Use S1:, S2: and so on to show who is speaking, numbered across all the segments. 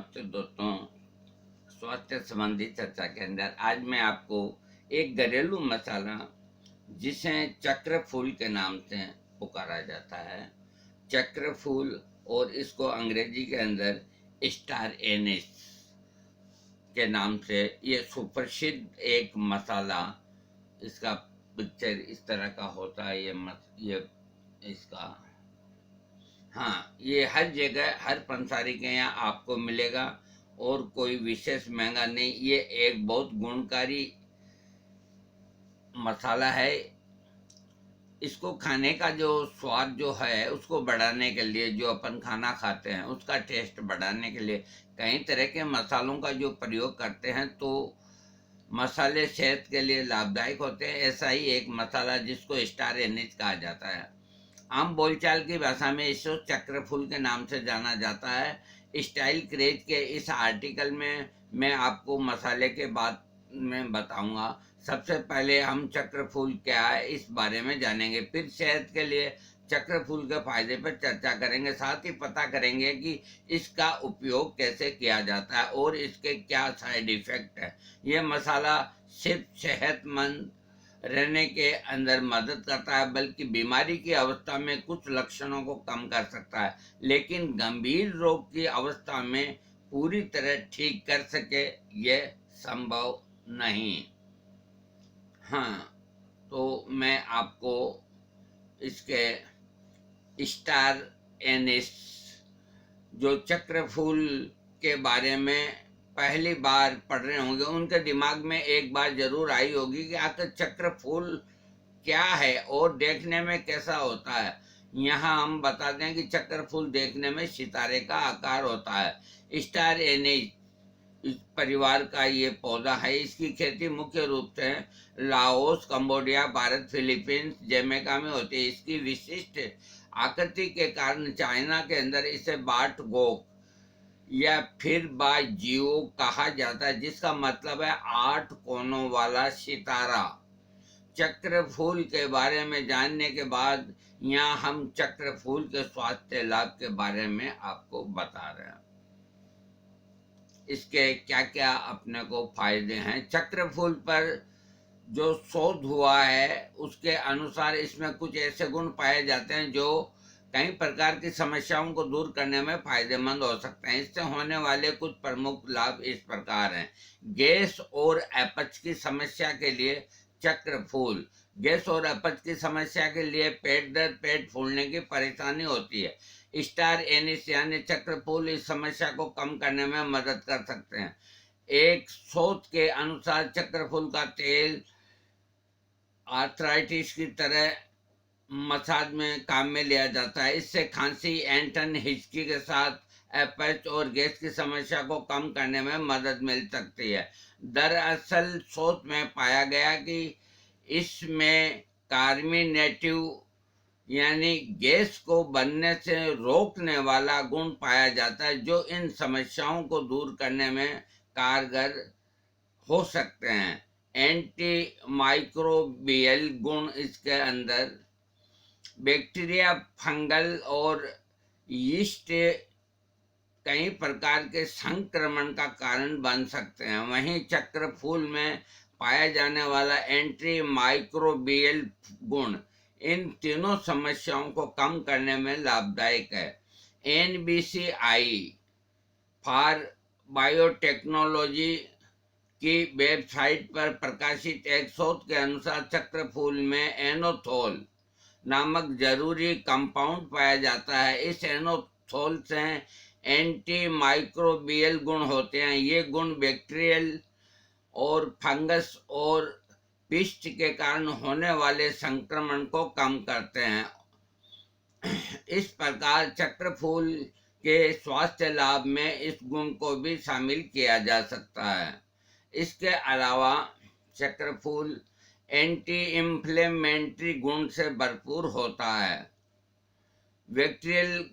S1: नमस्ते दोस्तों, स्वास्थ्य संबंधी चर्चा के अंदर आज मैं आपको एक घरेलू मसाला जिसे चक्र फूल के नाम से पुकारा जाता है, चक्र फूल, और इसको अंग्रेजी के अंदर स्टार एनिस के नाम से ये सुप्रसिद्ध एक मसाला, इसका पिक्चर इस तरह का होता है। ये इसका, हाँ, ये हर जगह हर पंसारी के यहाँ आपको मिलेगा और कोई विशेष महंगा नहीं। ये एक बहुत गुणकारी मसाला है। इसको खाने का जो स्वाद जो है उसको बढ़ाने के लिए, जो अपन खाना खाते हैं उसका टेस्ट बढ़ाने के लिए कई तरह के मसालों का जो प्रयोग करते हैं, तो मसाले सेहत के लिए लाभदायक होते हैं। ऐसा ही एक मसाला जिसको स्टार एनिस कहा जाता है, आम बोलचाल की भाषा में इसको चक्र फूल के नाम से जाना जाता है। स्टाइल क्रेज के इस आर्टिकल में मैं आपको मसाले के बारे में बताऊंगा। सबसे पहले हम चक्र फूल क्या है इस बारे में जानेंगे, फिर सेहत के लिए चक्र फूल के फायदे पर चर्चा करेंगे। साथ ही पता करेंगे कि इसका उपयोग कैसे किया जाता है और इसके क्या साइड इफेक्ट है। यह मसाला सिर्फ सेहतमंद रहने के अंदर मदद करता है, बल्कि बीमारी की अवस्था में कुछ लक्षणों को कम कर सकता है, लेकिन गंभीर रोग की अवस्था में पूरी तरह ठीक कर सके यह संभव नहीं। हाँ, तो मैं आपको इसके स्टार एनिस जो चक्र फूल के बारे में पहली बार पढ़ रहे होंगे उनके दिमाग में एक बार जरूर आई होगी कि आखिर चक्र फूल क्या है और देखने में कैसा होता है। यहाँ हम बता दें कि चक्र फूल देखने में सितारे का आकार होता है। स्टार एनिस इस परिवार का ये पौधा है। इसकी खेती मुख्य रूप से Laos, Cambodia, Bharat, Philippines, Jamaica में होती है। इसकी विशिष्ट आकृति के कारण चाइना के अंदर इसे बाट गोक या फिर बाजियो कहा जाता है, जिसका मतलब है 8 कोनों वाला सितारा। चक्र फूल के बारे में जानने के बाद यहाँ हम चक्र फूल के स्वास्थ्य लाभ के बारे में आपको बता रहे हैं। इसके क्या क्या अपने को फायदे हैं। चक्र फूल पर जो शोध हुआ है उसके अनुसार इसमें कुछ ऐसे गुण पाए जाते हैं जो कई प्रकार की समस्याओं को दूर करने में फायदेमंद हो सकते हैं। इससे होने वाले कुछ प्रमुख लाभ इस प्रकार हैं। गैस और अपच की समस्या के लिए चक्र फूल, गैस और अपच की समस्या के लिए पेट दर्द, पेट फूलने की परेशानी होती है। स्टार एनिस यानी चक्र फूल इस समस्या को कम करने में मदद कर सकते हैं। एक शोध के अनुसार चक्र फूल का तेल आर्थराइटिस की तरह मसाज में काम में लिया जाता है। इससे खांसी, ऐंठन, हिचकी के साथ अपच और गैस की समस्या को कम करने में मदद मिल सकती है। दरअसल शोध में पाया गया कि इसमें कार्मिनेटिव यानी गैस को बनने से रोकने वाला गुण पाया जाता है, जो इन समस्याओं को दूर करने में कारगर हो सकते हैं। एंटी माइक्रोबियल गुण इसके अंदर बैक्टीरिया, फंगल और यीस्ट कई प्रकार के संक्रमण का कारण बन सकते हैं। वहीं चक्र फूल में पाया जाने वाला एंटी माइक्रोबियल गुण इन तीनों समस्याओं को कम करने में लाभदायक है। NBCI फॉर बायोटेक्नोलॉजी की वेबसाइट पर प्रकाशित एक शोध के अनुसार चक्र फूल में एनोथोल नामक जरूरी कंपाउंड पाया जाता है। इस एनोथोल से एंटी माइक्रोबियल गुण होते हैं। ये गुण बैक्टीरियल और फंगस और पिष्ट के कारण होने वाले संक्रमण को कम करते हैं। इस प्रकार चक्र फूल के स्वास्थ्य लाभ में इस गुण को भी शामिल किया जा सकता है। इसके अलावा चक्र फूल एंटी इंफ्लेमेटरी गुण से भरपूर होता है। बैक्टीरियल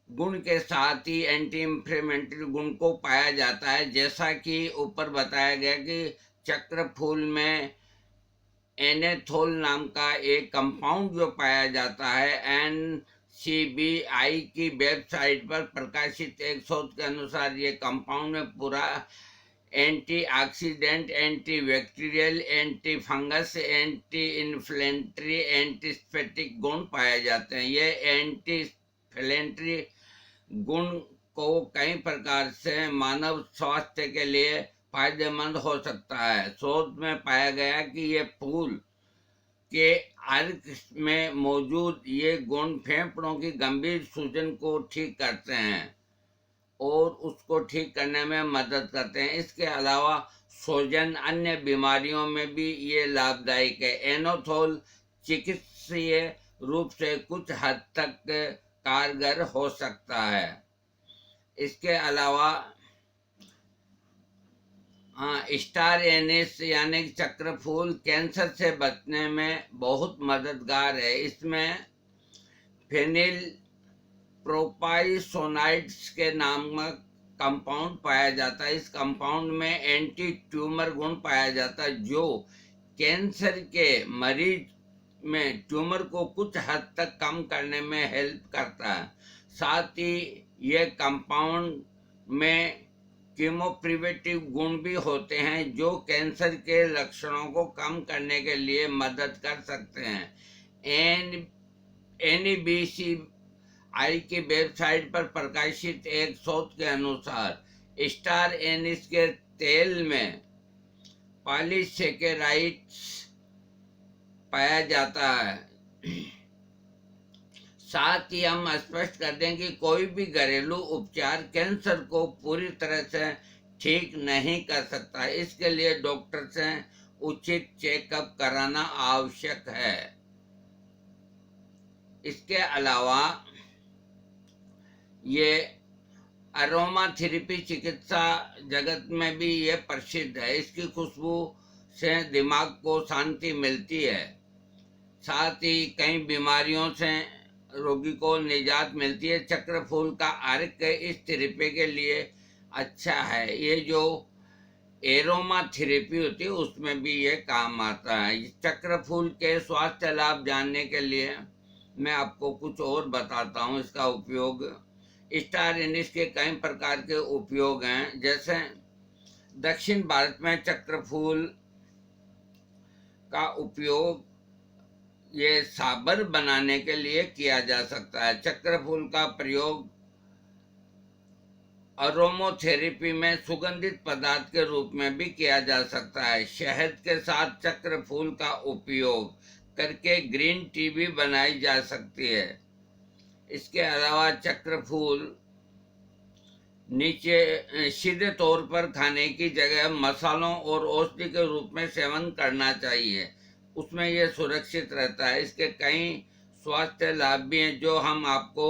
S1: गुण के साथ ही एंटी इंफ्लेमेटरी गुण को पाया जाता है। जैसा कि ऊपर बताया गया कि चक्र फूल में एनेथोल नाम का एक कंपाउंड जो पाया जाता है CBI की वेबसाइट पर प्रकाशित एक शोध के अनुसार ये कंपाउंड में पूरा antioxidant, antibacterial, anti fungus, anti inflammatory, antiseptic गुण पाए जाते हैं। ये एंटी इन्फ्लेमेटरी गुण को कई प्रकार से मानव स्वास्थ्य के लिए फायदेमंद हो सकता है। शोध में पाया गया कि ये फूल के अर्क में मौजूद ये गुण फेफड़ों की गंभीर सूजन को ठीक करते हैं और उसको ठीक करने में मदद करते हैं। इसके अलावा सूजन अन्य बीमारियों में भी ये लाभदायक है। एनोथोल चिकित्सीय रूप से कुछ हद तक कारगर हो सकता है। इसके अलावा स्टार एनिस यानी चक्रफूल कैंसर से बचने में बहुत मददगार है। इसमें फेनिल प्रोपाइसोनाइड्स के नामक कंपाउंड पाया जाता है। इस कंपाउंड में एंटी ट्यूमर गुण पाया जाता है जो कैंसर के मरीज में ट्यूमर को कुछ हद तक कम करने में हेल्प करता है। साथ ही यह कंपाउंड में कीमोप्रिवेंटिव गुण भी होते हैं जो कैंसर के लक्षणों को कम करने के लिए मदद कर सकते हैं। NEBCI की वेबसाइट पर प्रकाशित एक शोध के अनुसार स्टार एनिस के तेल में पॉलीसेकेराइड्स पाया जाता है। साथ ही हम स्पष्ट कर दें कि कोई भी घरेलू उपचार कैंसर को पूरी तरह से ठीक नहीं कर सकता। इसके लिए डॉक्टर से उचित चेकअप कराना आवश्यक है। इसके अलावा ये अरोमा थेरेपी चिकित्सा जगत में भी ये प्रसिद्ध है। इसकी खुशबू से दिमाग को शांति मिलती है। साथ ही कई बीमारियों से रोगी को निजात मिलती है। चक्रफूल का अर्क इस थेरेपी के लिए अच्छा है। ये जो एरोमा थेरेपी होती है उसमें भी ये काम आता है। चक्रफूल के स्वास्थ्य लाभ जानने के लिए मैं आपको कुछ और बताता हूँ। इसका उपयोग, स्टार एनिस के कई प्रकार के उपयोग हैं। जैसे दक्षिण भारत में चक्रफूल का उपयोग ये साबर बनाने के लिए किया जा सकता है। चक्रफूल का प्रयोग अरोमोथेरेपी में सुगंधित पदार्थ के रूप में भी किया जा सकता है। शहद के साथ चक्रफूल का उपयोग करके ग्रीन टी भी बनाई जा सकती है। इसके अलावा चक्रफूल नीचे सीधे तौर पर खाने की जगह मसालों और औषधि के रूप में सेवन करना चाहिए, उसमें यह सुरक्षित रहता है। इसके कई स्वास्थ्य लाभ भी हैं जो हम आपको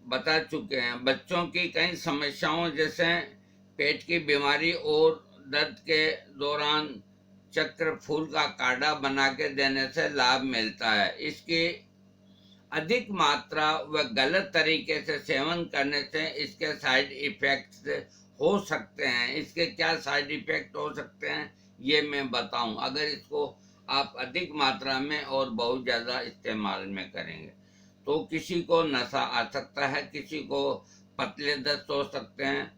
S1: बता चुके हैं। बच्चों की कई समस्याओं जैसे पेट की बीमारी और दर्द के दौरान चक्रफूल का काढ़ा बना के देने से लाभ मिलता है। इसकी अधिक मात्रा व गलत तरीके से सेवन करने से इसके साइड इफेक्ट्स हो सकते हैं। इसके क्या साइड इफेक्ट हो सकते हैं ये मैं बताऊं। अगर इसको आप अधिक मात्रा में और बहुत ज़्यादा इस्तेमाल में करेंगे तो किसी को नशा आ सकता है, किसी को पतले दस्त हो सकते हैं,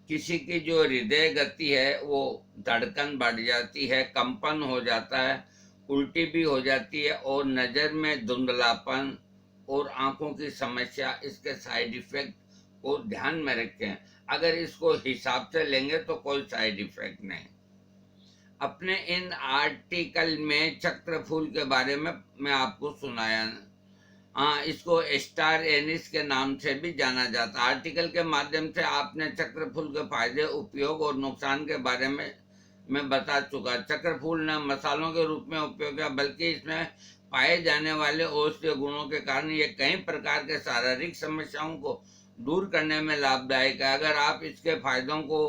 S1: किसी की जो हृदय गति है वो धड़कन बढ़ जाती है, कंपन हो जाता है, उल्टी भी हो जाती है और नज़र में धुंधलापन और आंखों की समस्या इसके साइड इफेक्ट को ध्यान में रखें। अगर इसको हिसाब से लेंगे तो कोई साइड इफेक्ट नहीं। अपने इन आर्टिकल में चक्रफूल के बारे में मैं आपको सुनाया। इसको स्टार एनिस के नाम से भी जाना जाता है। आर्टिकल के माध्यम से आपने चक्रफूल के फायदे, उपयोग और नुकसान के बारे में मैं बता चुका। चक्रफूल न मसालों के रूप में उपयोग है बल्कि इसमें पाए जाने वाले औषधीय गुणों के कारण ये कई प्रकार के शारीरिक समस्याओं को दूर करने में लाभदायक है। अगर आप इसके फायदों को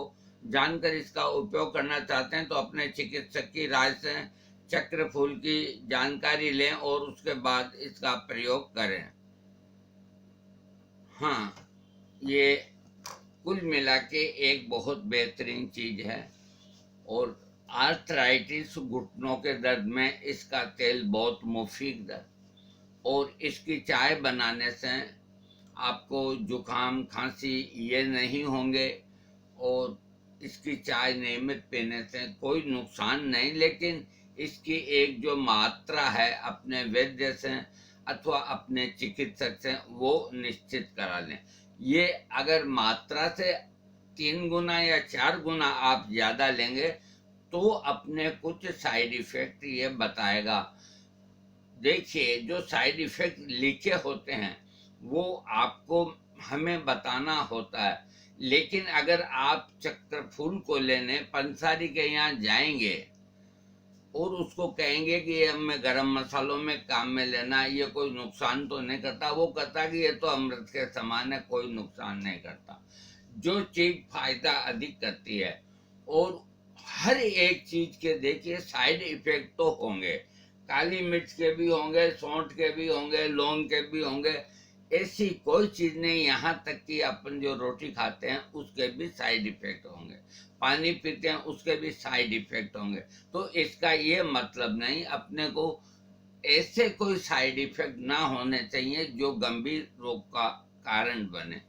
S1: जानकर इसका उपयोग करना चाहते हैं तो अपने चिकित्सक की राय से चक्रफूल की जानकारी लें और उसके बाद इसका प्रयोग करें। हाँ, ये कुल मिला के एक बहुत बेहतरीन चीज़ है और आर्थराइटिस, घुटनों के दर्द में इसका तेल बहुत मुफीद है। और इसकी चाय बनाने से आपको जुकाम खांसी ये नहीं होंगे, और इसकी चाय नियमित पीने से कोई नुकसान नहीं, लेकिन इसकी एक जो मात्रा है अपने वैद्य से अथवा अपने चिकित्सक से वो निश्चित करा लें। ये अगर मात्रा से 3 गुना या 4 गुना आप ज़्यादा लेंगे तो अपने कुछ साइड इफ़ेक्ट ये बताएगा। देखिए, जो साइड इफ़ेक्ट लिखे होते हैं वो आपको हमें बताना होता है, लेकिन अगर आप चक्रफूल को लेने पंसारी के यहाँ जाएंगे और उसको कहेंगे कि ये हमें गरम मसालों में काम में लेना है, ये कोई नुकसान तो नहीं करता, वो कहता कि ये तो अमृत के समान है, कोई नुकसान नहीं करता। जो चीज़ फायदा अधिक करती है, और हर एक चीज़ के देखिए साइड इफेक्ट तो होंगे, काली मिर्च के भी होंगे, सौंठ के भी होंगे, लौंग के भी होंगे, ऐसी कोई चीज़ नहीं। यहाँ तक कि अपन जो रोटी खाते हैं उसके भी साइड इफेक्ट होंगे, पानी पीते हैं उसके भी साइड इफेक्ट होंगे। तो इसका ये मतलब नहीं, अपने को ऐसे कोई साइड इफेक्ट ना होने चाहिए जो गंभीर रोग का कारण बने।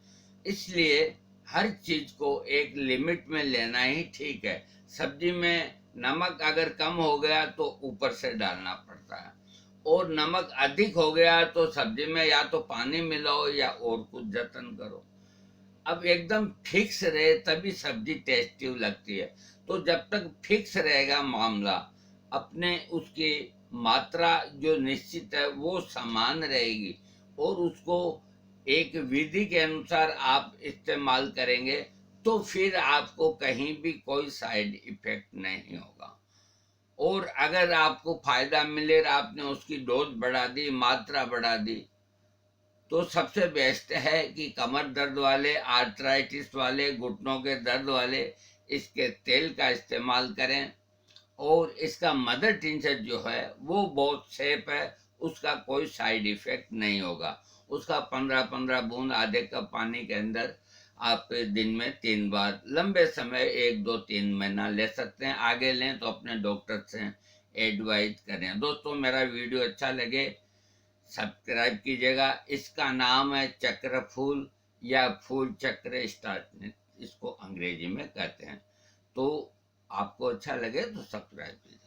S1: इसलिए हर चीज को एक लिमिट में लेना ही ठीक है। सब्जी में नमक अगर कम हो गया तो ऊपर से डालना पड़ता है, और नमक अधिक हो गया तो सब्जी में या तो पानी मिलाओ या और कुछ जतन करो। अब एकदम फिक्स रहे तभी सब्जी टेस्टी लगती है। तो जब तक फिक्स रहेगा मामला, अपने उसकी मात्रा जो निश्चित है वो समान रहेगी, और उसको एक विधि के अनुसार आप इस्तेमाल करेंगे तो फिर आपको कहीं भी कोई साइड इफेक्ट नहीं होगा। और अगर आपको फायदा मिले, आपने उसकी डोज बढ़ा दी, मात्रा बढ़ा दी, तो सबसे बेस्ट है कि कमर दर्द वाले, आर्थराइटिस वाले, घुटनों के दर्द वाले इसके तेल का इस्तेमाल करें। और इसका मदर टिंचर जो है वो बहुत सेफ है, उसका कोई साइड इफेक्ट नहीं होगा। उसका 15-15 बूंद आधे कप पानी के अंदर आप दिन में 3 बार लंबे समय 1, 2, 3 महीना ले सकते हैं। आगे लें तो अपने डॉक्टर से एडवाइज करें। दोस्तों, मेरा वीडियो अच्छा लगे सब्सक्राइब कीजिएगा। इसका नाम है चक्रफूल या फूल चक्र स्टार्च, इसको अंग्रेजी में कहते हैं। तो आपको अच्छा लगे तो सब्सक्राइब कीजिए।